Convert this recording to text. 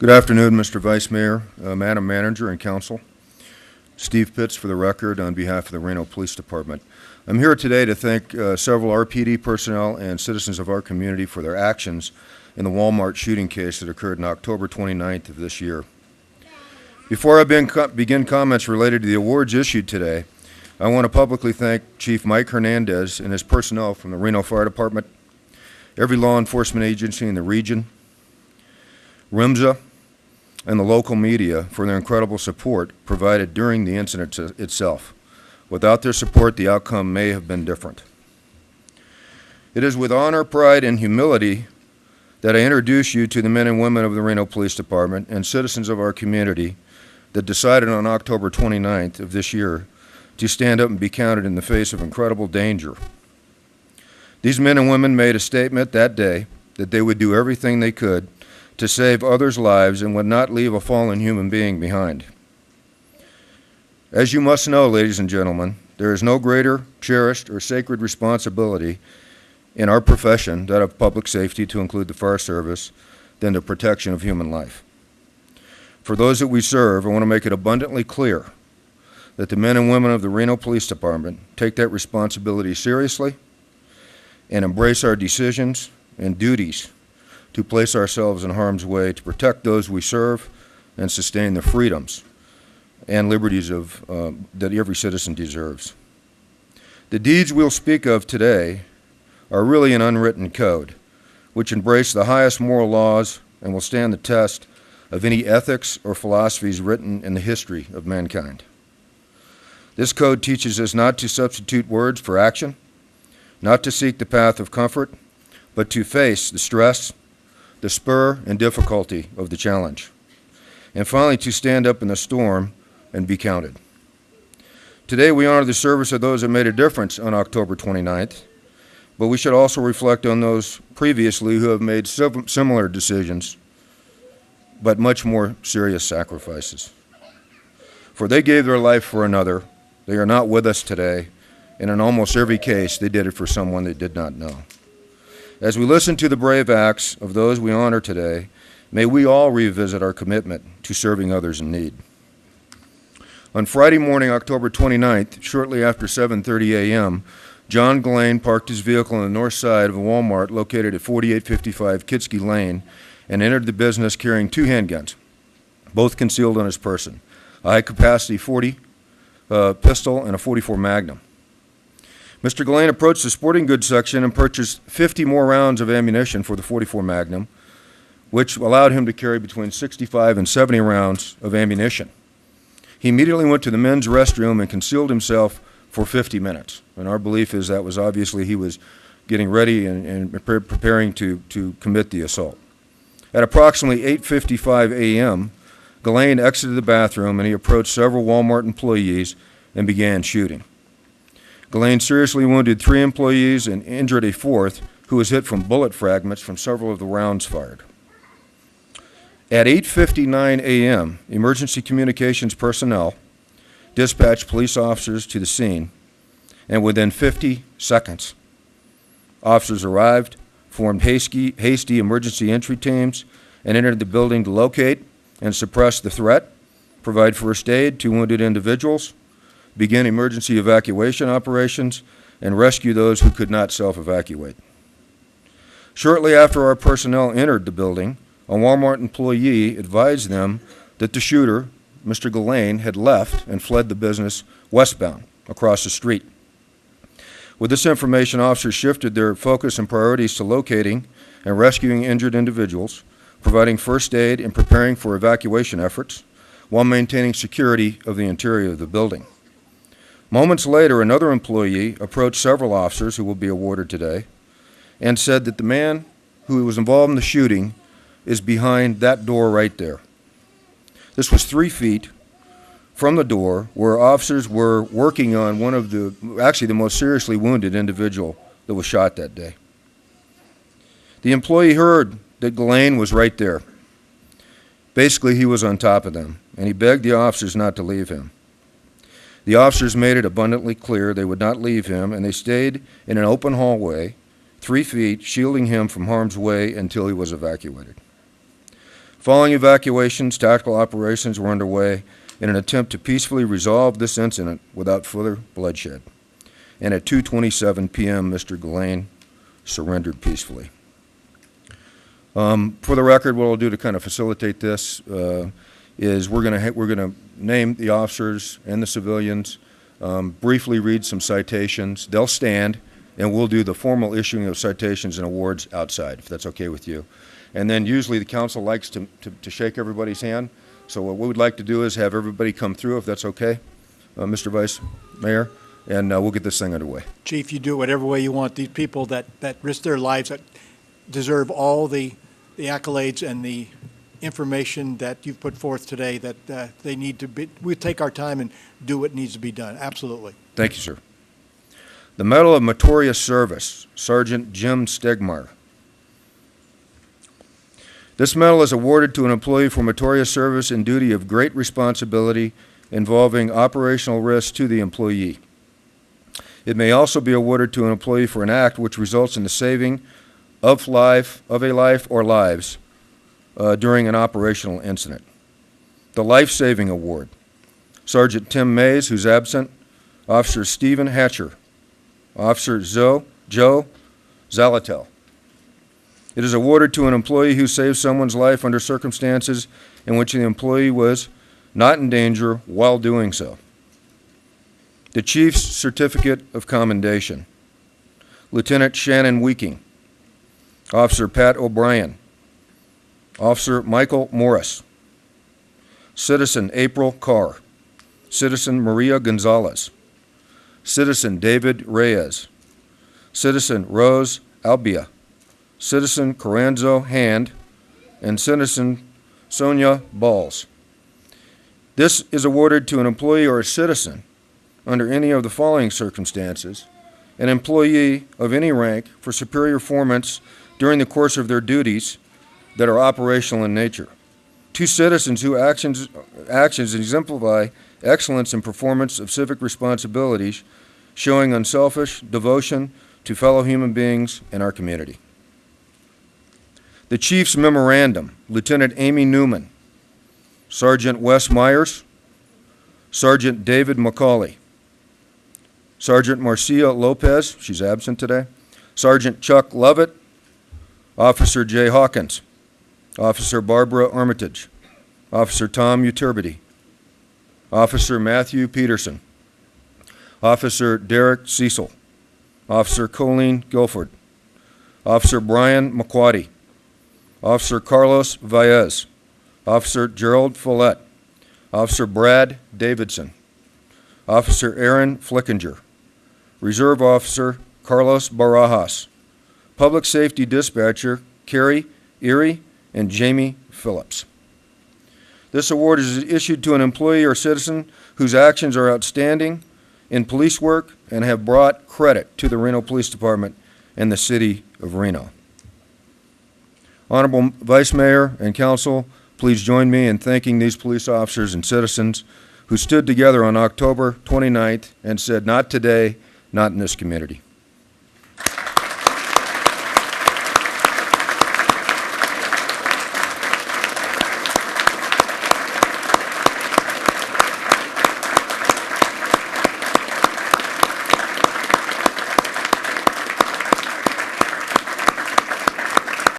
Good afternoon, Mr. Vice Mayor, Madam Manager, and Council. Steve Pitts for the record on behalf of the Reno Police Department. I'm here today to thank several RPD personnel and citizens of our community for their actions in the Walmart shooting case that occurred on October 29th of this year. Before I begin comments related to the awards issued today, I want to publicly thank Chief Mike Hernandez and his personnel from the Reno Fire Department, every law enforcement agency in the region, RIMSA, and the local media for their incredible support provided during the incident itself. Without their support, the outcome may have been different. It is with honor, pride, and humility that I introduce you to the men and women of the Reno Police Department and citizens of our community that decided on October 29th of this year to stand up and be counted in the face of incredible danger. These men and women made a statement that day that they would do everything they could to save others' lives and would not leave a fallen human being behind. As you must know, ladies and gentlemen, there is no greater, cherished, or sacred responsibility in our profession, that of public safety, to include the fire service, than the protection of human life. For those that we serve, I want to make it abundantly clear that the men and women of the Reno Police Department take that responsibility seriously and embrace our decisions and duties to place ourselves in harm's way to protect those we serve and sustain the freedoms and liberties that every citizen deserves. The deeds we'll speak of today are really an unwritten code, which embrace the highest moral laws and will stand the test of any ethics or philosophies written in the history of mankind. This code teaches us not to substitute words for action, not to seek the path of comfort, but to face the stress, the spur and difficulty of the challenge, and finally to stand up in the storm and be counted. Today we honor the service of those that made a difference on October 29th, but we should also reflect on those previously who have made similar decisions, but much more serious sacrifices. For they gave their life for another. They are not with us today, and in almost every case they did it for someone they did not know. As we listen to the brave acts of those we honor today, may we all revisit our commitment to serving others in need. On Friday morning, October 29th, shortly after 7:30 a.m., John Gillane parked his vehicle on the north side of a Walmart located at 4855 Kitsky Lane and entered the business carrying two handguns, both concealed on his person, a high-capacity .40 pistol and a .44 Magnum. Mr. Gillane approached the sporting goods section and purchased 50 more rounds of ammunition for the .44 Magnum, which allowed him to carry between 65 and 70 rounds of ammunition. He immediately went to the men's restroom and concealed himself for 50 minutes. And our belief is that was obviously he was getting ready and preparing to commit the assault. At approximately 8:55 a.m., Gillane exited the bathroom and he approached several Walmart employees and began shooting. Gillane seriously wounded 3 employees and injured a 4th, who was hit from bullet fragments from several of the rounds fired. At 8:59 a.m., emergency communications personnel dispatched police officers to the scene, and within 50 seconds, officers arrived, formed hasty emergency entry teams, and entered the building to locate and suppress the threat, provide first aid to wounded individuals, begin emergency evacuation operations, and rescue those who could not self-evacuate. Shortly after our personnel entered the building, a Walmart employee advised them that the shooter, Mr. Gillane, had left and fled the business westbound across the street. With this information, officers shifted their focus and priorities to locating and rescuing injured individuals, providing first aid, and preparing for evacuation efforts while maintaining security of the interior of the building. Moments later, another employee approached several officers who will be awarded today and said that the man who was involved in the shooting is behind that door right there. This was 3 feet from the door where officers were working on the most seriously wounded individual that was shot that day. The employee heard that Gillane was right there. Basically, he was on top of them, and he begged the officers not to leave him. The officers made it abundantly clear they would not leave him, and they stayed in an open hallway, 3 feet, shielding him from harm's way until he was evacuated. Following evacuations, tactical operations were underway in an attempt to peacefully resolve this incident without further bloodshed. And at 2:27 p.m., Mr. Ghislaine surrendered peacefully. For the record, what I'll do to kind of facilitate this is we're going to name the officers and the civilians, briefly read some citations. They'll stand, and we'll do the formal issuing of citations and awards outside, if that's okay with you. And then usually the council likes to shake everybody's hand. So what we would like to do is have everybody come through, if that's okay, Mr. Vice Mayor, and we'll get this thing underway. Chief, you do it whatever way you want. These people that risk their lives, that deserve all the accolades and the information that you've put forth today, that they need to be, we take our time and do what needs to be done. Absolutely. Thank you, sir. The Medal of Meritorious Service, Sergeant Jim Stegmeyer. This medal is awarded to an employee for meritorious service in duty of great responsibility involving operational risk to the employee. It may also be awarded to an employee for an act which results in the saving of a life or lives during an operational incident. The Life-Saving Award, Sergeant Tim Mays, who's absent, Officer Stephen Hatcher, Officer Joe Zalatel. It is awarded to an employee who saved someone's life under circumstances in which the employee was not in danger while doing so. The Chief's Certificate of Commendation, Lieutenant Shannon Weeking, Officer Pat O'Brien, Officer Michael Morris, Citizen April Carr, Citizen Maria Gonzalez, Citizen David Reyes, Citizen Rose Albia, Citizen Coranzo Hand, and Citizen Sonia Balls. This is awarded to an employee or a citizen under any of the following circumstances: an employee of any rank for superior performance during the course of their duties that are operational in nature. Two citizens whose actions exemplify excellence in performance of civic responsibilities, showing unselfish devotion to fellow human beings in our community. The Chief's Memorandum, Lieutenant Amy Newman, Sergeant Wes Myers, Sergeant David McCauley, Sergeant Marcia Lopez, she's absent today, Sergeant Chuck Lovett, Officer Jay Hawkins, Officer Barbara Armitage, Officer Tom Uturbide, Officer Matthew Peterson, Officer Derek Cecil, Officer Colleen Guilford, Officer Brian McQuaddy, Officer Carlos Valles, Officer Gerald Follett, Officer Brad Davidson, Officer Aaron Flickinger, Reserve Officer Carlos Barajas, Public Safety Dispatcher Carrie Erie and Jamie Phillips. This award is issued to an employee or citizen whose actions are outstanding in police work and have brought credit to the Reno Police Department and the City of Reno. Honorable Vice Mayor and Council, please join me in thanking these police officers and citizens who stood together on October 29th and said, "Not today, not in this community."